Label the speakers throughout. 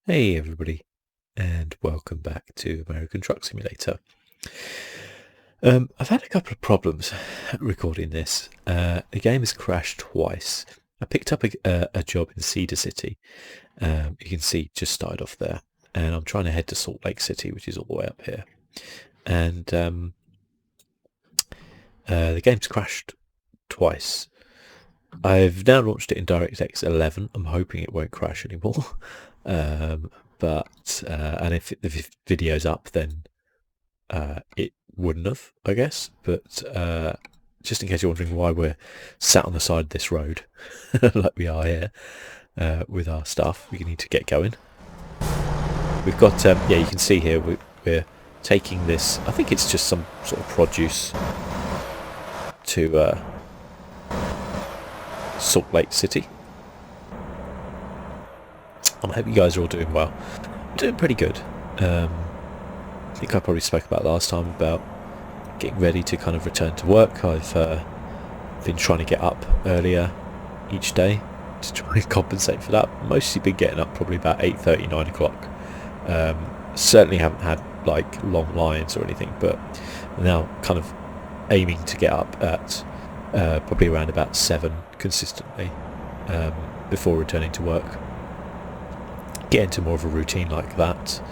Speaker 1: Hey everybody, and welcome back to American Truck Simulator. I've had a couple of problems recording this. The game has crashed twice. I picked up a job in Cedar City. You can see just started off there, and I'm trying to head to Salt Lake City, which is all the way up here. And the game's crashed twice. I've now launched it in DirectX 11. I'm hoping it won't crash anymore. And if the video's up, then it wouldn't have, I guess. But just in case you're wondering why we're sat on the side of this road, like we are here, with our stuff, we need to get going. We've got, yeah, you can see here we're taking this. I think it's just some sort of produce to Salt Lake City. I hope you guys are all doing well. I'm doing pretty good. I think I probably spoke about last time about getting ready to kind of return to work. I've been trying to get up earlier each day to try and compensate for that. Mostly been getting up probably about 8:30, 9 o'clock. Certainly haven't had like long lines or anything, but now kind of aiming to get up at probably around about 7 consistently before returning to work. Get into more of a routine like that.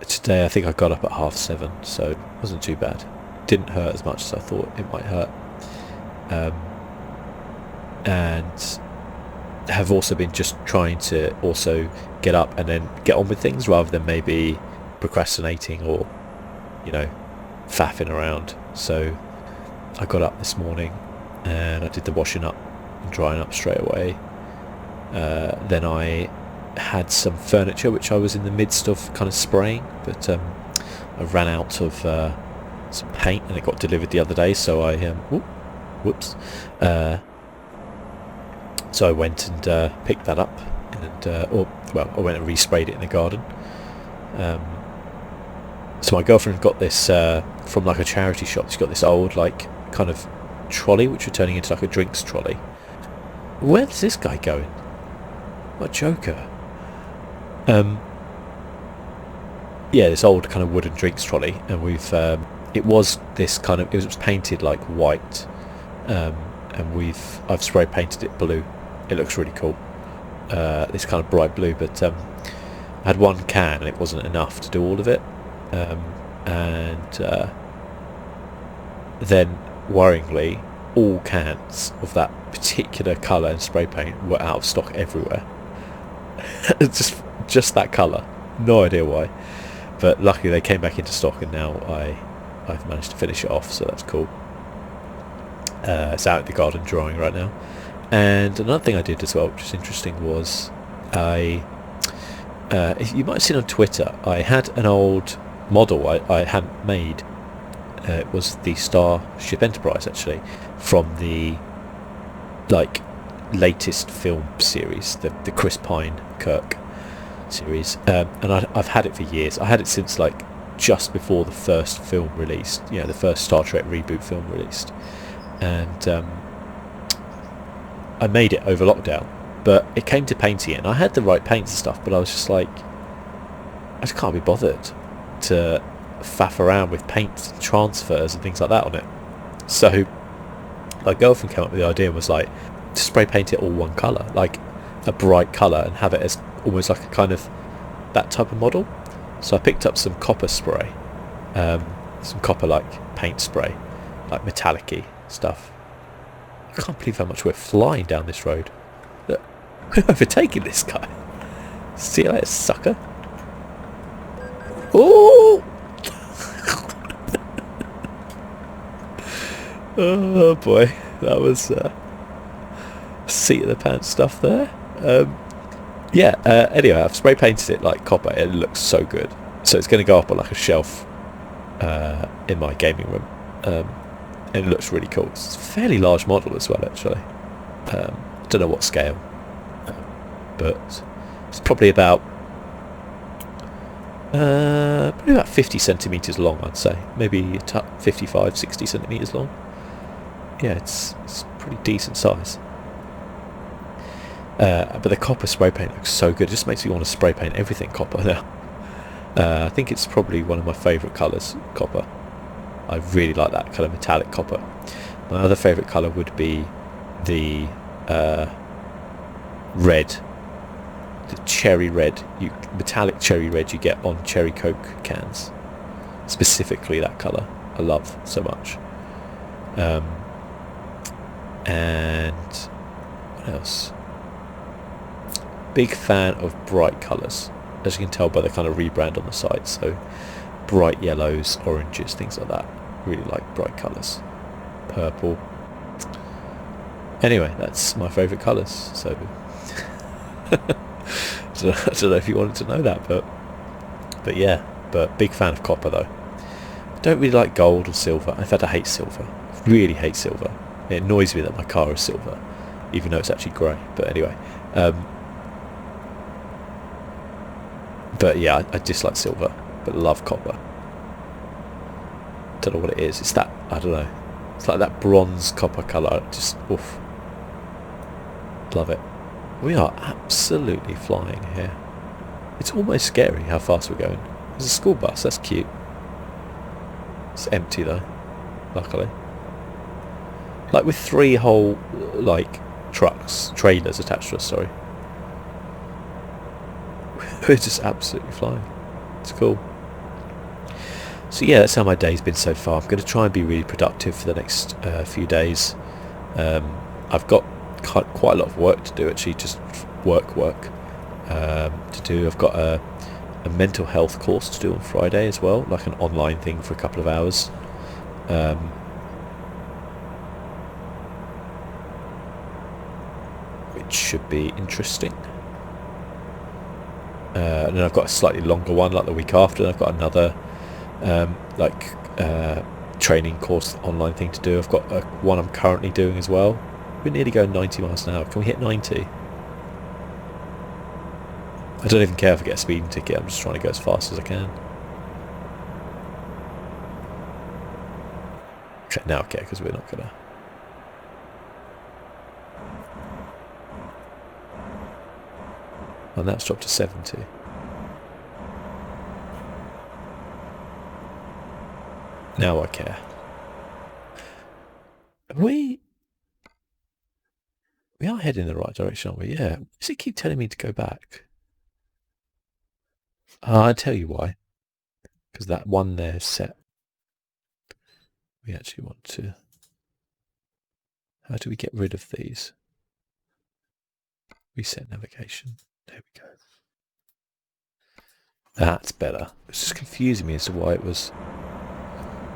Speaker 1: Today I think I got up at 7:30, so it wasn't too bad. Didn't hurt as much as I thought it might hurt. And have also been just trying to also get up and then get on with things rather than maybe procrastinating or, you know, faffing around. So I got up this morning and I did the washing up and drying up straight away. Then I had some furniture which I was in the midst of kind of spraying, but I ran out of some paint and it got delivered the other day, so I whoops. So I went and picked that up, and I went and resprayed it in the garden. So my girlfriend got this from like a charity shop. She's got this old like kind of trolley which we're turning into like a drinks trolley. Where's this guy going? What a joker. Yeah, this old kind of wooden drinks trolley, and we've it was painted like white, and I've spray painted it blue. It looks really cool, this kind of bright blue, but I had one can and it wasn't enough to do all of it, and then worryingly all cans of that particular colour and spray paint were out of stock everywhere. just that colour, no idea why, but luckily they came back into stock, and now I've managed to finish it off, so that's cool. It's out in the garden drying right now. And another thing I did as well, which is interesting, was you might have seen on Twitter, I had an old model I hadn't made. It was the Starship Enterprise, actually, from the like latest film series, the Chris Pine Kirk series, and I've had it for years. I had it since like just before the first film released, you know, the first Star Trek reboot film released, and I made it over lockdown, but it came to painting it, and I had the right paints and stuff, but I was just like, I just can't be bothered to faff around with paint transfers and things like that on it. So my girlfriend came up with the idea and was like, to spray paint it all one colour, like a bright colour, and have it as almost like a kind of that type of model. So I picked up some copper spray, some copper like paint spray, like metallic-y stuff. I can't believe how much we're flying down this road. Look, we're overtaking this guy. See you later, sucker. Oh! Oh boy, that was seat of the pants stuff there. Anyway, I've spray painted it like copper. It looks so good. So it's going to go up on like a shelf in my gaming room, and it looks really cool. It's a fairly large model as well, actually. I don't know what scale, but it's probably about 50 centimeters long, I'd say. Maybe 55, 60 centimeters long. Yeah, it's pretty decent size. But the copper spray paint looks so good. It just makes me want to spray paint everything copper now. I think it's probably one of my favourite colours, copper. I really like that kind of metallic copper. My other favourite colour would be the red, the cherry red, metallic cherry red you get on cherry Coke cans. Specifically that colour, I love so much. And what else? Big fan of bright colours, as you can tell by the kind of rebrand on the side. So bright yellows, oranges, things like that. Really like bright colours. Purple. Anyway, that's my favourite colours. So I don't know if you wanted to know that, but yeah. But big fan of copper though. Don't really like gold or silver. In fact, I hate silver. I really hate silver. It annoys me that my car is silver, even though it's actually grey. But anyway. But yeah, I dislike silver, but love copper. Don't know what it is. It's that, I don't know. It's like that bronze copper colour. Just, oof. Love it. We are absolutely flying here. It's almost scary how fast we're going. There's a school bus, that's cute. It's empty though, luckily. Like with 3 whole, like, trailers attached to us, sorry. We're just absolutely flying. It's cool. So yeah, that's how my day's been so far. I'm going to try and be really productive for the next few days. I've got quite a lot of work to do, actually, just work to do. I've got a mental health course to do on Friday as well, like an online thing for a couple of hours. Which should be interesting. And then I've got a slightly longer one like the week after, and I've got another training course online thing to do. I've got one I'm currently doing as well. We're nearly going 90 miles an hour. Can we hit 90? I don't even care if I get a speeding ticket. I'm just trying to go as fast as I can. Okay, now I care because we're not gonna. And that's dropped to 70. Now I care. We are heading in the right direction, aren't we? Yeah. Does it keep telling me to go back? I'll tell you why. Because that one there is set. We actually want to... How do we get rid of these? Reset navigation. There we go. That's better. It's just confusing me as to why it was...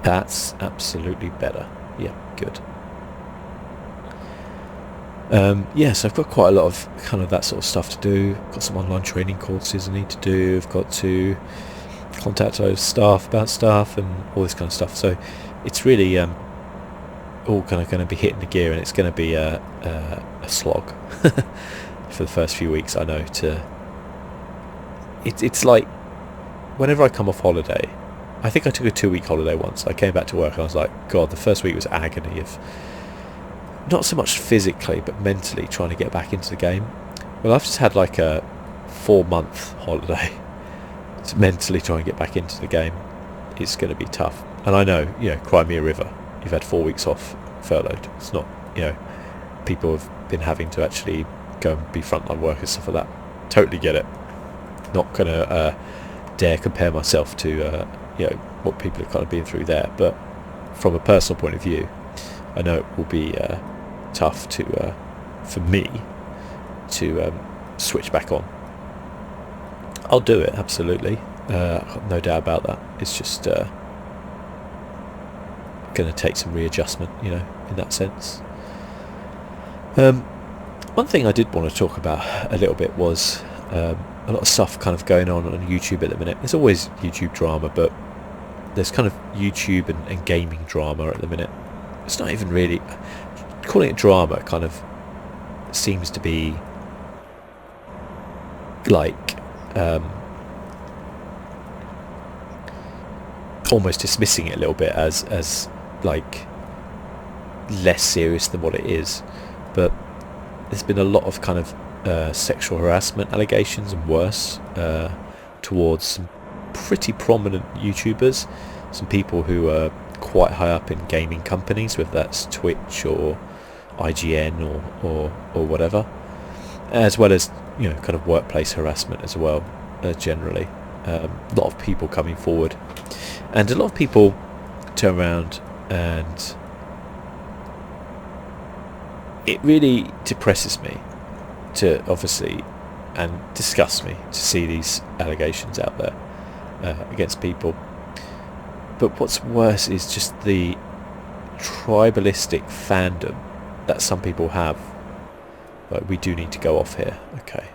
Speaker 1: That's absolutely better. Yeah, good. Yeah, so I've got quite a lot of kind of that sort of stuff to do. I've got some online training courses I need to do. I've got to contact those staff about stuff and all this kind of stuff. So it's really all kind of going to be hitting the gear, and it's going to be a slog for the first few weeks. I know. It's like whenever I come off holiday. I think I took a 2-week holiday once. I came back to work and I was like, God, the first week was agony of not so much physically but mentally trying to get back into the game. Well, I've just had like a 4-month holiday to mentally try and get back into the game. It's going to be tough. And I know, Crimea River, you've had 4 weeks off furloughed. It's not, people have been having to actually go and be frontline workers, stuff like that. Totally get it. Not going to dare compare myself to what people have kind of been through there, but from a personal point of view, I know it will be tough for me to switch back on. I'll do it, absolutely. I've got no doubt about that. It's just going to take some readjustment, in that sense. One thing I did want to talk about a little bit was a lot of stuff kind of going on YouTube at the minute. There's always YouTube drama, but there's kind of YouTube and gaming drama at the minute. It's not even really... Calling it drama kind of seems to be like almost dismissing it a little bit as like less serious than what it is. But there's been a lot of kind of sexual harassment allegations and worse towards some pretty prominent YouTubers, some people who are quite high up in gaming companies, whether that's Twitch or IGN or whatever, as well as kind of workplace harassment as well. Generally, a lot of people coming forward, and a lot of people turn around, and it really depresses me to obviously and disgusts me to see these allegations out there against people. But what's worse is just the tribalistic fandom that some people have. Like, we do need to go off here. Okay,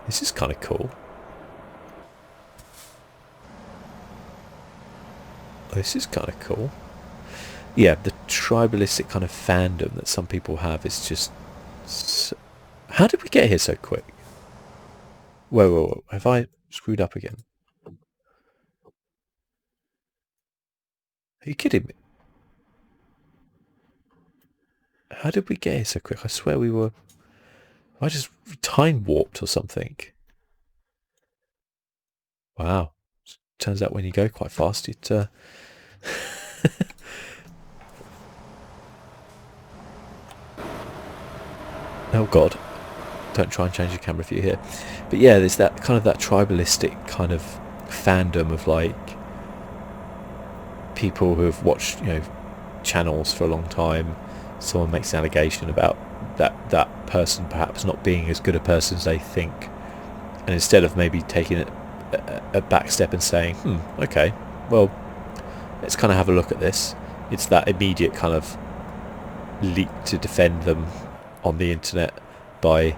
Speaker 1: this is kind of cool. This is kind of cool. Yeah, the tribalistic kind of fandom that some people have is just... How did we get here so quick? Whoa. Have I screwed up again? Are you kidding me? How did we get here so quick? I swear we were... I just time warped or something. Wow. Turns out when you go quite fast, it... Oh god, don't try and change the camera view here. But yeah, there's that kind of that tribalistic kind of fandom of like people who have watched channels for a long time. Someone makes an allegation about that person perhaps not being as good a person as they think, and instead of maybe taking a back step and saying, okay, well, let's kind of have a look at this, it's that immediate kind of leap to defend them on the internet by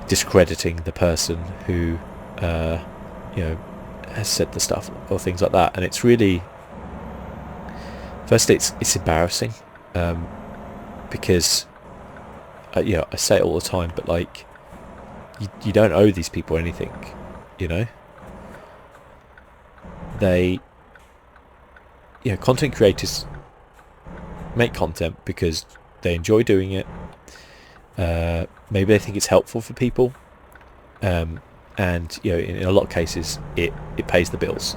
Speaker 1: discrediting the person who has said the stuff or things like that. And it's really, firstly, it's embarrassing, because I say it all the time, but like you don't owe these people anything, they content creators make content because they enjoy doing it. Maybe they think it's helpful for people, and in a lot of cases it pays the bills.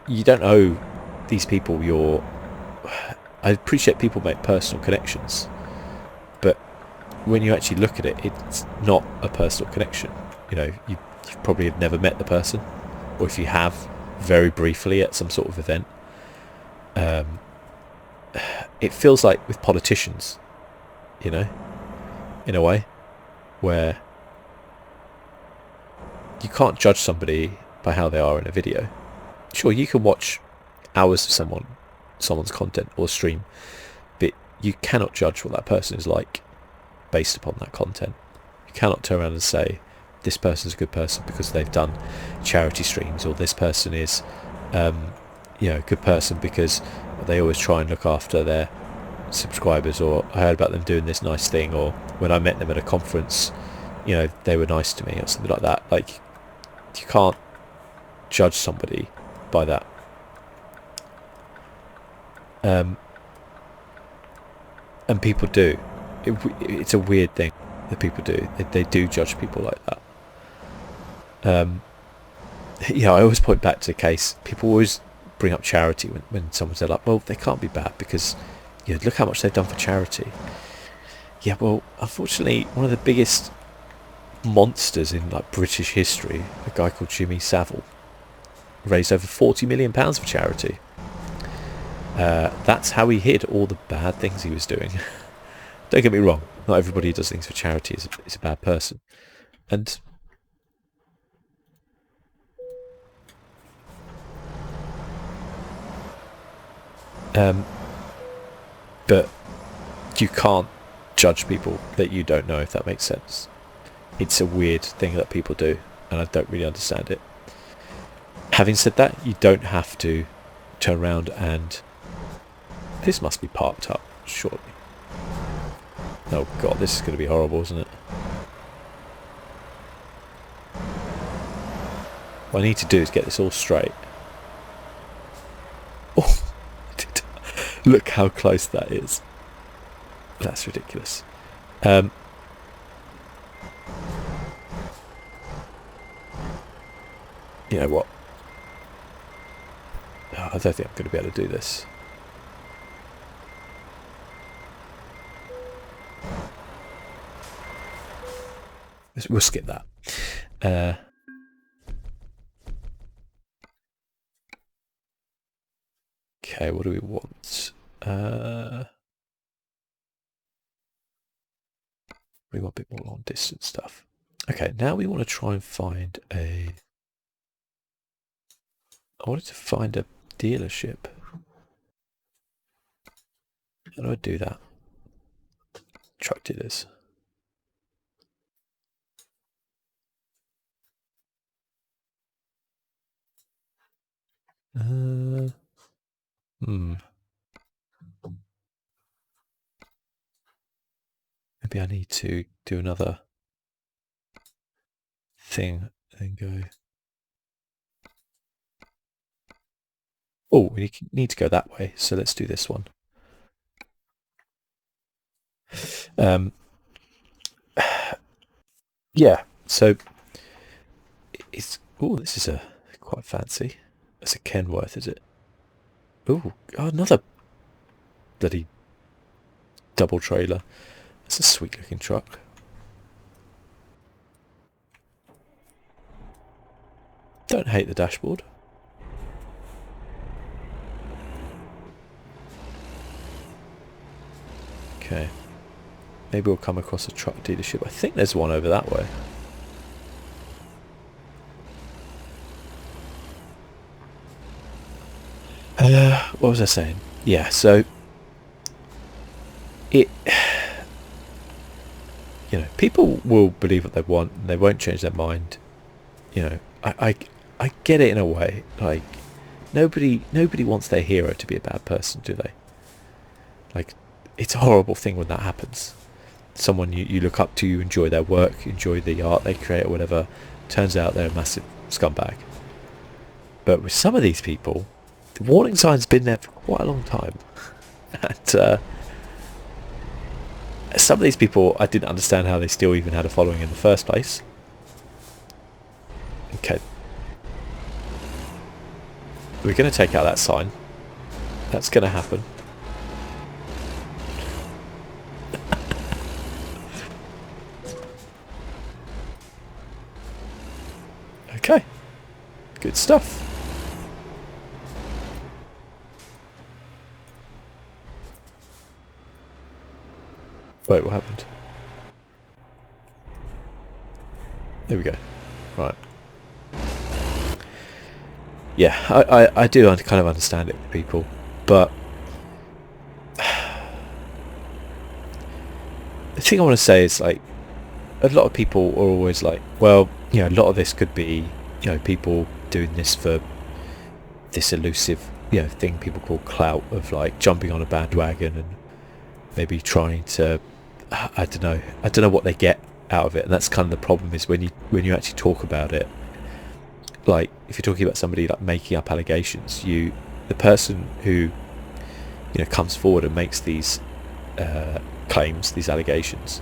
Speaker 1: You don't owe these people your... I appreciate people make personal connections, but when you actually look at it, it's not a personal connection. You probably have never met the person, or if you have, very briefly at some sort of event. It feels like with politicians, in a way, where you can't judge somebody by how they are in a video. Sure, you can watch hours of someone's content or stream, but you cannot judge what that person is like based upon that content. You cannot turn around and say this person's a good person because they've done charity streams, or this person is a good person because they always try and look after their subscribers, or I heard about them doing this nice thing, or when I met them at a conference, they were nice to me, or something like that. Like, you can't judge somebody by that. And people do. It's a weird thing that people do. They do judge people like that. I always point back to the case. People always bring up charity when someone said, like, well, they can't be bad because look how much they've done for charity. Yeah, well, unfortunately, one of the biggest monsters in like British history, a guy called Jimmy Savile, raised over £40 million for charity. That's how he hid all the bad things he was doing. Don't get me wrong, not everybody who does things for charity is a bad person, and but you can't judge people that you don't know, if that makes sense. It's a weird thing that people do, and I don't really understand it. Having said that, you don't have to turn around and... This must be parked up, surely. Oh god, this is going to be horrible, isn't it? What I need to do is get this all straight. Oh, look how close that is. That's ridiculous. Um, you know what? Oh, I don't think I'm going to be able to do this. We'll skip that. Okay, what do we want? We want a bit more long distance stuff. Okay, now we want to try and find a... I wanted to find a dealership. How do I do that? Truck dealers. Maybe I need to do another thing and go... Oh, we need to go that way, so let's do this one. Yeah, so it's... Oh, this is quite fancy. It's a Kenworth, is it? Oh, another bloody double trailer. It's a sweet looking truck. Don't hate the dashboard. Okay. Maybe we'll come across a truck dealership. I think there's one over that way. What was I saying? Yeah, so it... You know, people will believe what they want and they won't change their mind. You know, I get it in a way. Like, nobody wants their hero to be a bad person, do they? Like, it's a horrible thing when that happens. Someone you look up to, you enjoy their work, you enjoy the art they create or whatever, turns out they're a massive scumbag. But with some of these people, the warning sign's been there for quite a long time. And some of these people, I didn't understand how they still even had a following in the first place. Okay. We're going to take out that sign. That's going to happen. Okay. Good stuff. Wait, what happened? There we go. Right. Yeah, I do kind of understand it with people, but the thing I want to say is, like, a lot of people are always like, well, you know, a lot of this could be, you know, people doing this for this elusive, you know, thing people call clout, of like jumping on a bandwagon and maybe trying to, I don't know what they get out of it. And that's kind of the problem, is when you actually talk about it, like if you're talking about somebody like making up allegations, the person who, you know, comes forward and makes these claims, these allegations,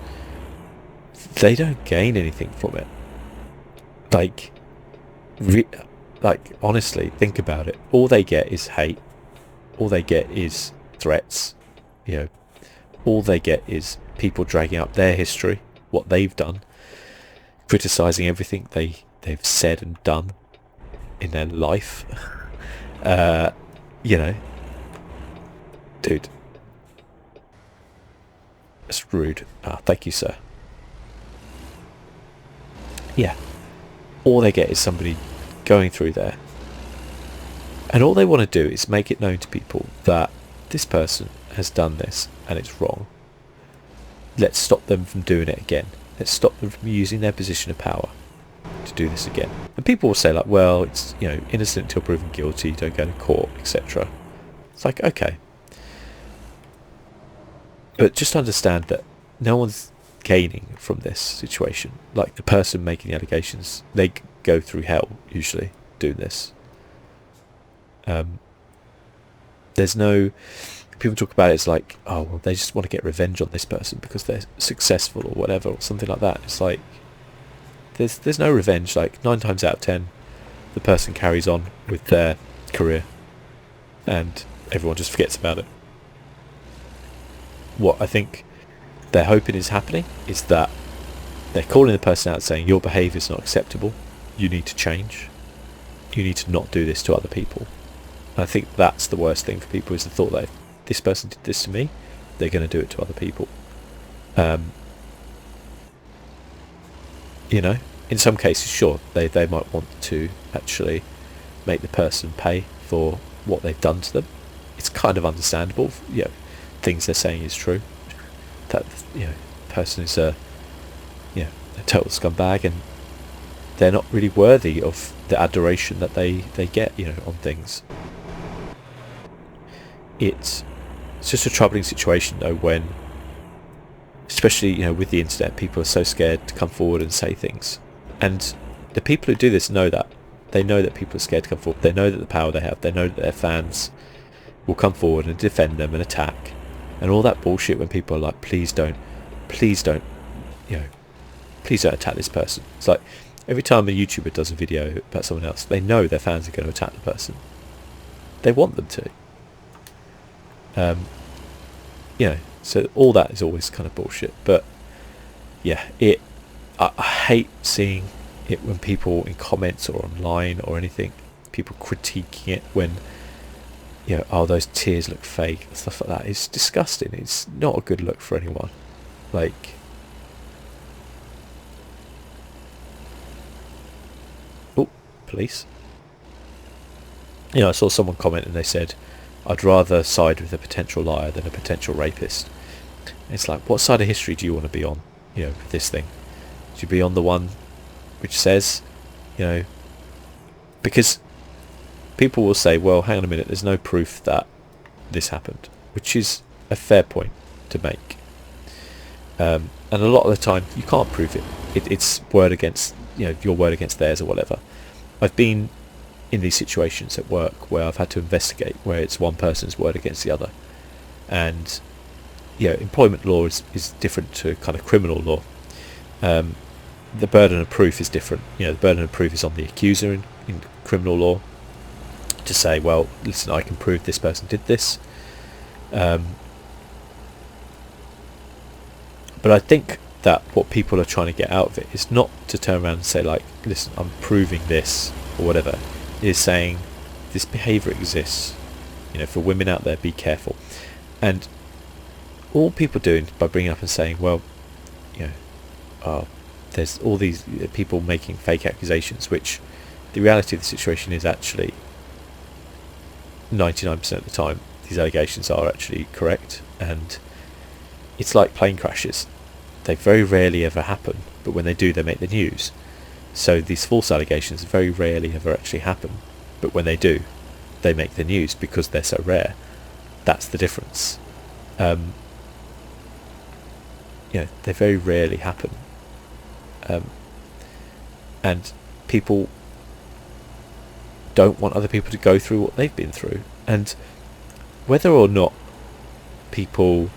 Speaker 1: they don't gain anything from it. Like, honestly, think about it. All they get is hate. All they get is threats. You know, all they get is people dragging up their history, what they've done, criticising everything they've said and done in their life. You know, dude, that's rude. Thank you, sir. Yeah, all they get is somebody going through there, and all they want to do is make it known to people that this person has done this and it's wrong. Let's stop them from doing it again. Let's stop them from using their position of power to do this again. And people will say, like, well, it's, you know, innocent until proven guilty, don't go to court, etc. It's like, okay, but just understand that no one's gaining from this situation. Like, the person making the allegations, they go through hell usually doing this. There's no people talk about it as like, oh, well, they just want to get revenge on this person because they're successful or whatever, or something like that. It's like, there's no revenge. Like 9 times out of 10, the person carries on with their career, and everyone just forgets about it. What I think they're hoping is happening is that they're calling the person out, saying your behaviour is not acceptable. You need to change. You need to not do this to other people. And I think that's the worst thing for people, is the thought that if this person did this to me, they're going to do it to other people. You know, in some cases, sure, they might want to actually make the person pay for what they've done to them. It's kind of understandable. You know, things they're saying is true. That, you know, the person is a total scumbag, and they're not really worthy of the adoration that they get, you know, on things. It's just a troubling situation though, when, especially, you know, with the internet, people are so scared to come forward and say things. And the people who do this know that. They know that people are scared to come forward. They know that the power they have. They know that their fans will come forward and defend them and attack. And all that bullshit when people are like, please don't, you know, please don't attack this person. It's like, every time a YouTuber does a video about someone else, they know their fans are going to attack the person. They want them to. You know, so all that is always kind of bullshit. But yeah, I hate seeing it when people in comments or online or anything, people critiquing it when, you know, oh, those tears look fake and stuff like that. It's disgusting. It's not a good look for anyone. Like, oh, police. You know, I saw someone comment and they said, I'd rather side with a potential liar than a potential rapist. It's like, what side of history do you want to be on, you know, with this thing? Do you be on the one which says, you know, because people will say, well, hang on a minute, there's no proof that this happened, which is a fair point to make. And a lot of the time, you can't prove it. It's word against, you know, your word against theirs or whatever. I've been in these situations at work where I've had to investigate, where it's one person's word against the other. And, you know, employment law is different to kind of criminal law. The burden of proof is different. You know, the burden of proof is on the accuser in criminal law to say, well, listen, I can prove this person did this. But I think that what people are trying to get out of it is not to turn around and say, like, listen, I'm proving this or whatever. It is saying this behaviour exists. You know, for women out there, be careful. And all people doing by bringing up and saying, well, you know, there's all these people making fake accusations, which the reality of the situation is actually 99% of the time these allegations are actually correct. And it's like plane crashes. They very rarely ever happen, but when they do, they make the news. So these false allegations very rarely ever actually happen, but when they do, they make the news because they're so rare. That's the difference. You know, they very rarely happen. And people don't want other people to go through what they've been through. And whether or not people,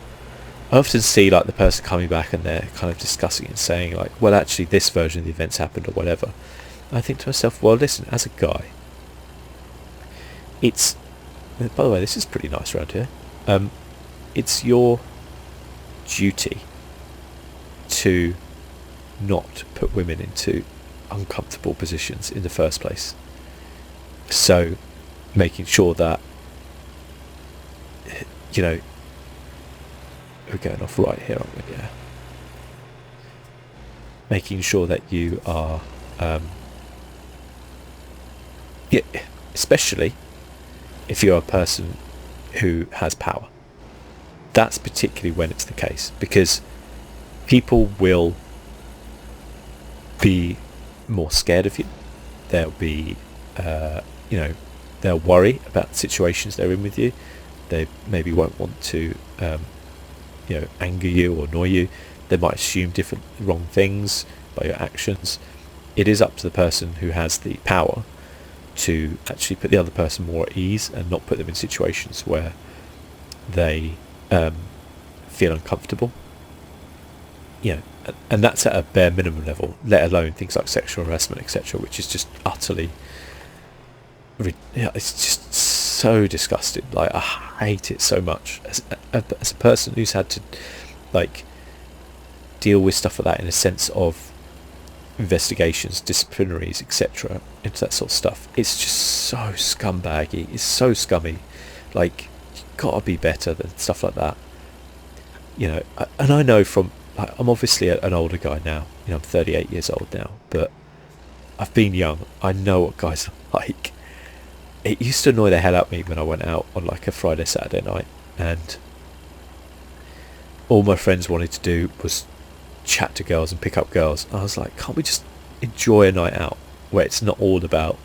Speaker 1: I often see like the person coming back and they're kind of discussing and saying like, well, actually this version of the events happened or whatever. I think to myself, well, listen, as a guy, it's, by the way, this is pretty nice around here. It's your duty to not put women into uncomfortable positions in the first place. So making sure that, you know, we're going off right here, aren't we? Yeah. Making sure that you are, yeah, especially if you're a person who has power. That's particularly when it's the case, because people will be more scared of you. They'll be, you know, they'll worry about the situations they're in with you. They maybe won't want to, you know, anger you or annoy you. They might assume different wrong things by your actions. It is up to the person who has the power to actually put the other person more at ease and not put them in situations where they feel uncomfortable. You know, and that's at a bare minimum level, let alone things like sexual harassment, etc., which is just utterly, it's just so disgusting. Like, I hate it so much as a person who's had to like deal with stuff like that in a sense of investigations, disciplinaries, etc., into that sort of stuff. It's just so scumbaggy. It's so scummy. Like, you've got to be better than stuff like that. You know, and I know from, I'm obviously an older guy now. You know, I'm 38 years old now, but I've been young. I know what guys are like. It used to annoy the hell out of me when I went out on like a Friday, Saturday night, and all my friends wanted to do was chat to girls and pick up girls. I was like, can't we just enjoy a night out where it's not all about,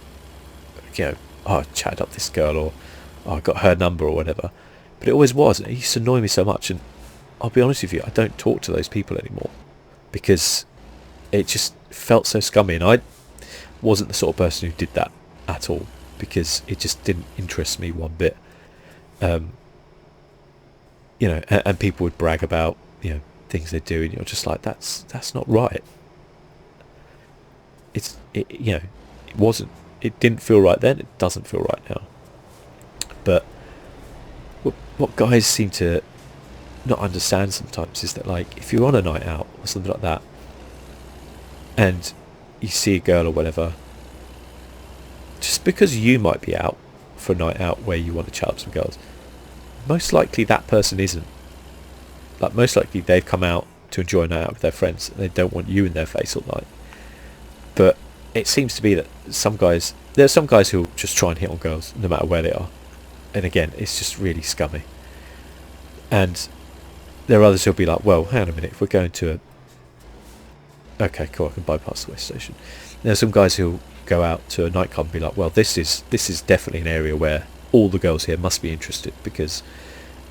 Speaker 1: you know, oh, I chatted up this girl, or oh, I got her number, or whatever. But it always was. It used to annoy me so much, and I'll be honest with you, I don't talk to those people anymore because it just felt so scummy, and I wasn't the sort of person who did that at all, because it just didn't interest me one bit. You know, and people would brag about, you know, things they do, and you're just like, that's not right. You know, it didn't feel right then, it doesn't feel right now. But what guys seem to not understand sometimes is that, like, if you're on a night out or something like that, and you see a girl or whatever, just because you might be out for a night out where you want to chat up some girls, most likely that person isn't. Like, most likely they've come out to enjoy a night out with their friends, and they don't want you in their face all night. But it seems to be that there are some guys who will just try and hit on girls no matter where they are, and again, it's just really scummy. And there are others who'll be like, well, hang on a minute, if we're going to okay, cool, I can bypass the West Station. There are some guys who'll go out to a nightclub and be like, well, this is definitely an area where all the girls here must be interested, because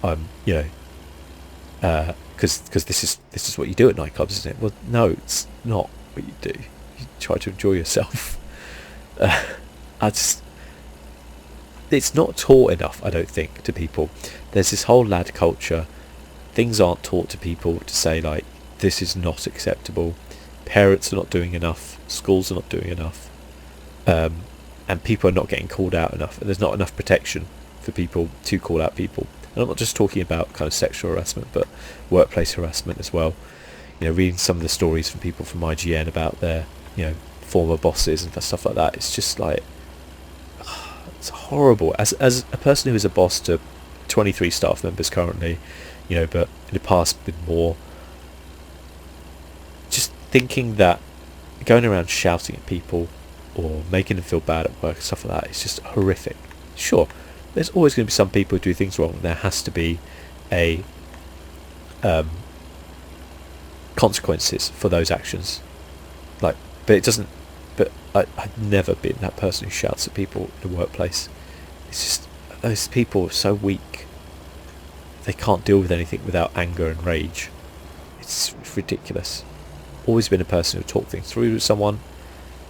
Speaker 1: I'm, you know, because this is what you do at nightclubs, isn't it? Well, no, it's not what you do. You try to enjoy yourself. It's not taught enough, I don't think, to people. There's this whole lad culture. Things aren't taught to people to say, like, this is not acceptable. Parents are not doing enough. Schools are not doing enough. And people are not getting called out enough. And there's not enough protection for people to call out people. And I'm not just talking about kind of sexual harassment, but workplace harassment as well. You know, reading some of the stories from people from IGN about their, you know, former bosses and stuff like that. It's just like, it's horrible. As a person who is a boss to 23 staff members currently, you know, but in the past been more, just thinking that going around shouting at people or making them feel bad at work and stuff like that is just horrific. Sure, there's always going to be some people who do things wrong. There has to be a consequences for those actions. Like, but it doesn't. But I've never been that person who shouts at people in the workplace. It's just, those people are so weak. They can't deal with anything without anger and rage. It's ridiculous. Always been a person who talk things through with someone.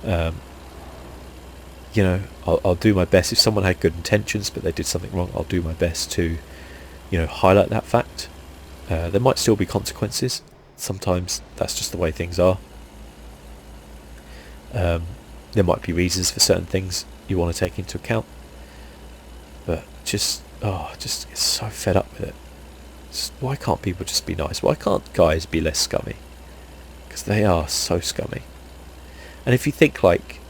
Speaker 1: You know, I'll do my best. If someone had good intentions but they did something wrong, I'll do my best to, you know, highlight that fact. There might still be consequences. Sometimes that's just the way things are. There might be reasons for certain things you want to take into account, but just get so fed up with it. Why can't people just be nice? Why can't guys be less scummy? Because they are so scummy. And if you think like,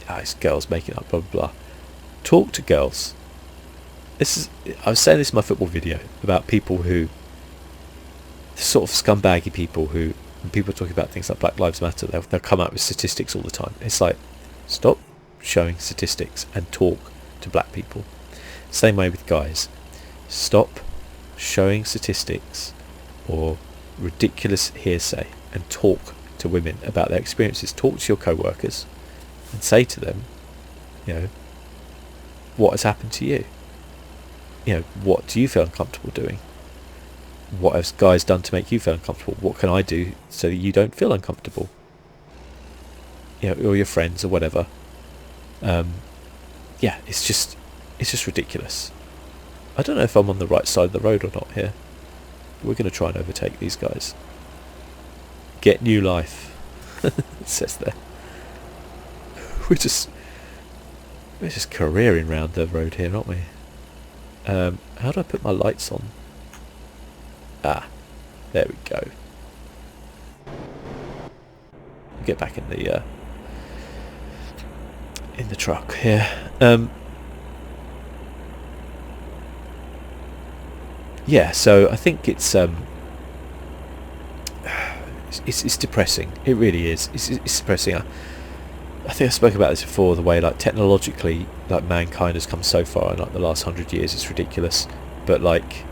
Speaker 1: it's girls making up, blah blah blah, talk to girls. I was saying this in my football video about people who, sort of scumbaggy people who, when people are talking about things like Black Lives Matter, they'll come out with statistics all the time. It's like, stop showing statistics and talk to black people. Same way with guys. Stop showing statistics or ridiculous hearsay and talk to women about their experiences. Talk to your co-workers and say to them, you know, what has happened to you? You know, what do you feel uncomfortable doing? What have guys done to make you feel uncomfortable? What can I do so that you don't feel uncomfortable? You know, or your friends or whatever. Yeah, it's just ridiculous. I don't know if I'm on the right side of the road or not here. We're going to try and overtake these guys. Get new life. It says there. We're just careering round the road here, aren't we? How do I put my lights on? Ah, there we go. Get back in the truck here. Yeah, so I think it's depressing. It really is. It's depressing. I think I spoke about this before. The way, like, technologically, like, mankind has come so far in like the last 100 years. It's ridiculous. But like,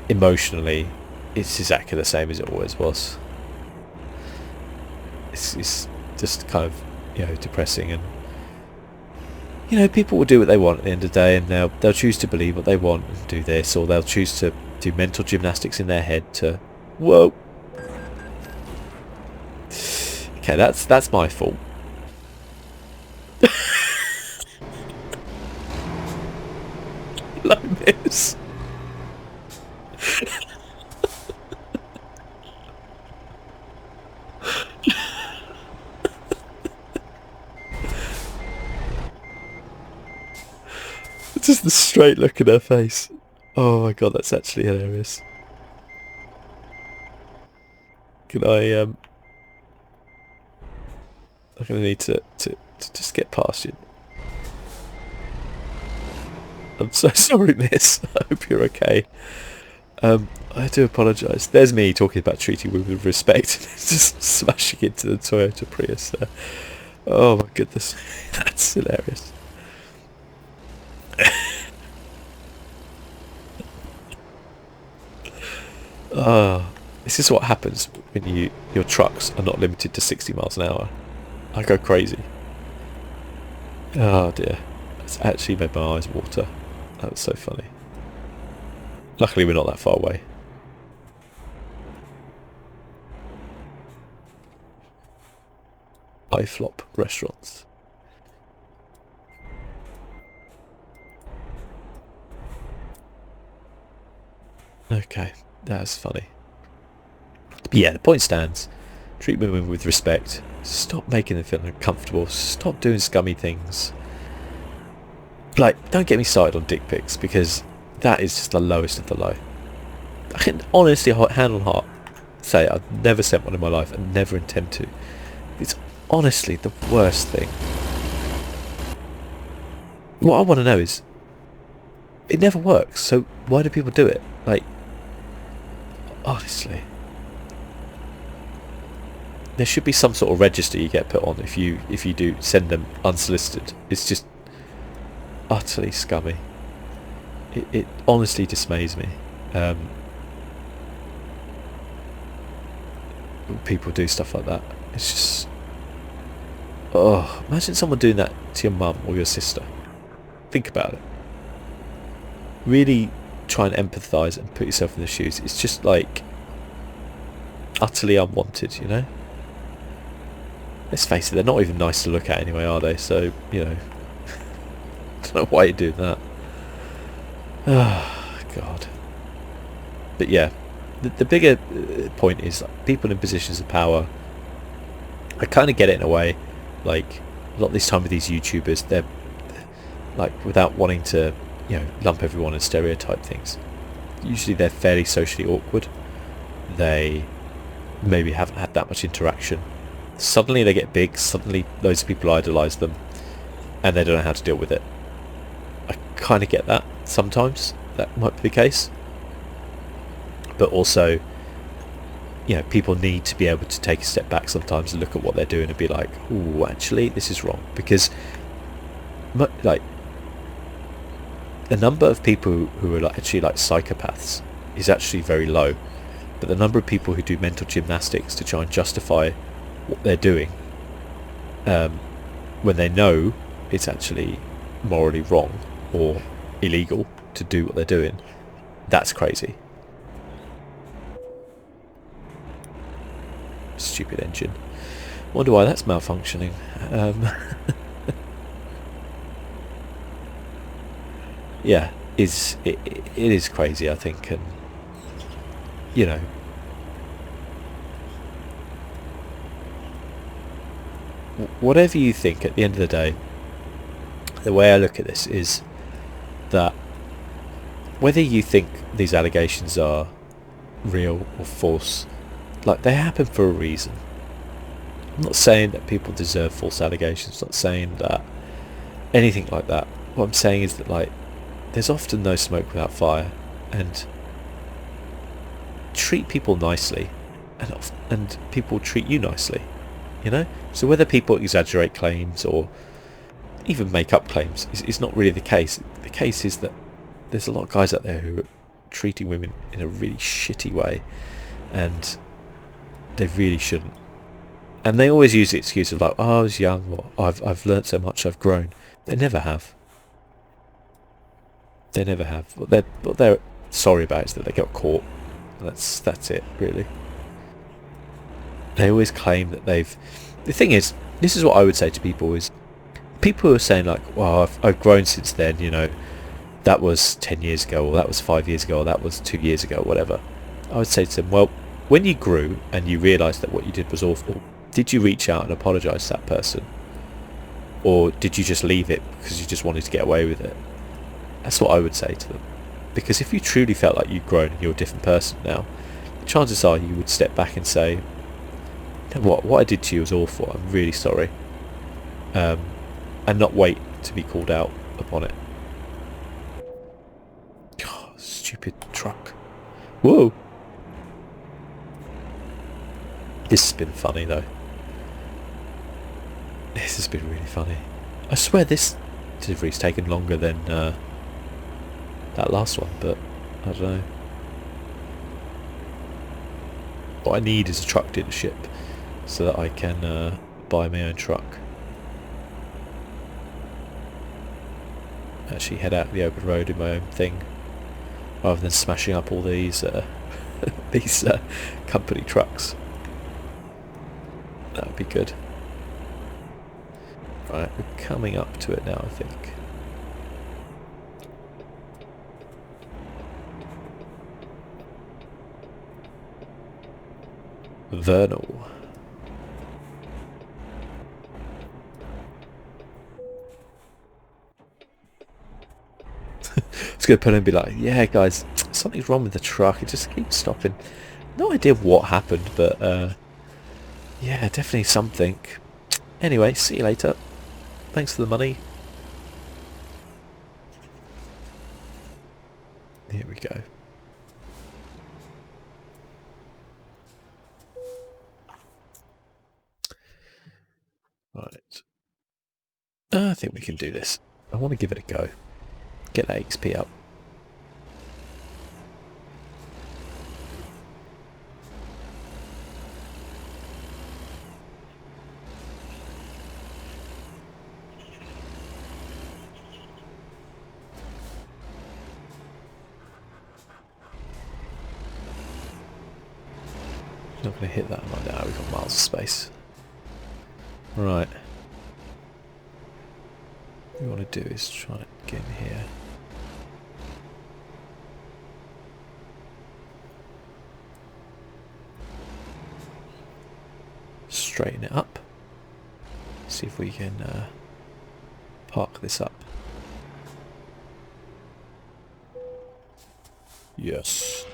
Speaker 1: emotionally, it's exactly the same as it always was. It's just kind of, you know, depressing. And you know, people will do what they want at the end of the day, and they'll choose to believe what they want and do this, or they'll choose to do mental gymnastics in their head to, whoa. Okay, that's my fault. Like this. Just the straight look in her face. Oh my god, that's actually hilarious. Can I'm gonna need to just get past you. I'm so sorry, miss. I hope you're okay. I do apologise. There's me talking about treating women with respect. Just smashing into the Toyota Prius there. Oh my goodness. That's hilarious. This is what happens when your trucks are not limited to 60 miles an hour. I go crazy. Oh dear. It's actually made my eyes water. That was so funny. Luckily we're not that far away. Flop restaurants. Okay, that's funny. But yeah, the point stands. Treat women with respect. Stop making them feel uncomfortable. Stop doing scummy things. Like, don't get me started on dick pics, because that is just the lowest of the low. I can honestly, hand on heart, say I've never sent one in my life and never intend to. It's honestly the worst thing. What I want to know is, it never works, so why do people do it? Like, honestly, there should be some sort of register you get put on if you do send them unsolicited. It's just utterly scummy. It honestly dismays me. People do stuff like that. It's just, oh, imagine someone doing that to your mum or your sister. Think about it. Really try and empathise and put yourself in their shoes. It's just like utterly unwanted, you know? Let's face it, they're not even nice to look at anyway, are they? So, you know, I don't know why you're doing that. Oh, God. But yeah, the bigger point is, like, people in positions of power, I kind of get it in a way. Like, a lot of this time with these YouTubers, they're, like, without wanting to, you know, lump everyone and stereotype things, usually they're fairly socially awkward. They maybe haven't had that much interaction. Suddenly they get big, suddenly loads of people idolise them, and they don't know how to deal with it. I kind of get that sometimes. That might be the case. But also, you know, people need to be able to take a step back sometimes and look at what they're doing and be like, ooh, actually, this is wrong. Because, like, the number of people who are actually like psychopaths is actually very low. But the number of people who do mental gymnastics to try and justify what they're doing, when they know it's actually morally wrong or illegal to do what they're doing, that's crazy. Stupid engine. Wonder why that's malfunctioning. Yeah, it is crazy, I think. And you know, whatever you think, at the end of the day, the way I look at this is that whether you think these allegations are real or false, like, they happen for a reason. I'm not saying that people deserve false allegations, not saying that anything like that. What I'm saying is that, like, there's often no smoke without fire, and treat people nicely, and people treat you nicely, you know? So whether people exaggerate claims or even make up claims is not really the case. The case is that there's a lot of guys out there who are treating women in a really shitty way, and they really shouldn't. And they always use the excuse of, like, oh, I was young, or I've learnt so much, I've grown. They never have. They never have. What they're sorry about is that they got caught. That's it, really. They always claim that they've... The thing is, this is what I would say to people, is people who are saying, like, well, I've grown since then, you know, that was 10 years ago, or that was 5 years ago, or that was 2 years ago, or whatever. I would say to them, well, when you grew and you realised that what you did was awful, did you reach out and apologise to that person? Or did you just leave it because you just wanted to get away with it? That's what I would say to them. Because if you truly felt like you'd grown and you're a different person now, chances are you would step back and say, what I did to you was awful, I'm really sorry. And not wait to be called out upon it. God, stupid truck. Whoa! This has been funny, though. This has been really funny. I swear this delivery's taken longer than that last one, but I don't know. What I need is a truck dealership so that I can buy my own truck. Actually head out the open road in my own thing, rather than smashing up all these these company trucks. That would be good. Right, we're coming up to it now, I think. Vernal. It's going to put in and be like, yeah guys, something's wrong with the truck, it just keeps stopping. No idea what happened, but yeah, definitely something. Anyway, see you later. Thanks for the money. Here we go. Right. I think we can do this. I want to give it a go. Get that XP up. Not going to hit that right now. We've got miles of space. Right. What we want to do is try and get in here. Straighten it up. See if we can park this up. Yes.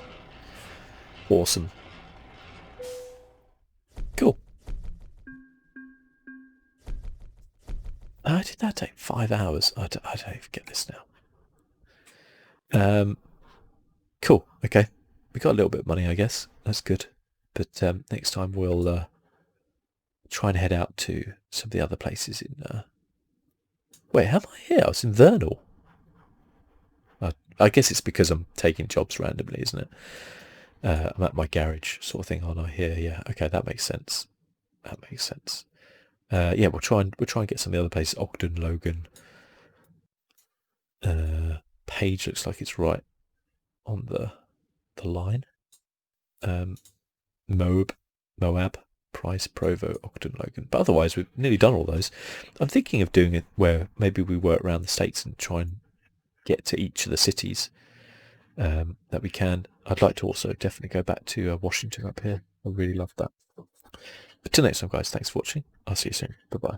Speaker 1: Awesome. Cool. How did that take 5 hours? I don't even get this now. Cool. Okay. We got a little bit of money, I guess. That's good. But next time we'll try and head out to some of the other places in... Wait, how am I here? I was in Vernal. I guess it's because I'm taking jobs randomly, isn't it? I'm at my garage sort of thing, aren't I? Here, yeah. Okay, that makes sense. That makes sense. Yeah, we'll try and get some of the other places. Ogden, Logan. Page looks like it's right on the line. Moab, Price, Provo, Ogden, Logan. But otherwise, we've nearly done all those. I'm thinking of doing it where maybe we work around the States and try and get to each of the cities that we can. I'd like to also definitely go back to Washington up here. I really love that. But till next time, guys, thanks for watching. I'll see you soon. Bye-bye.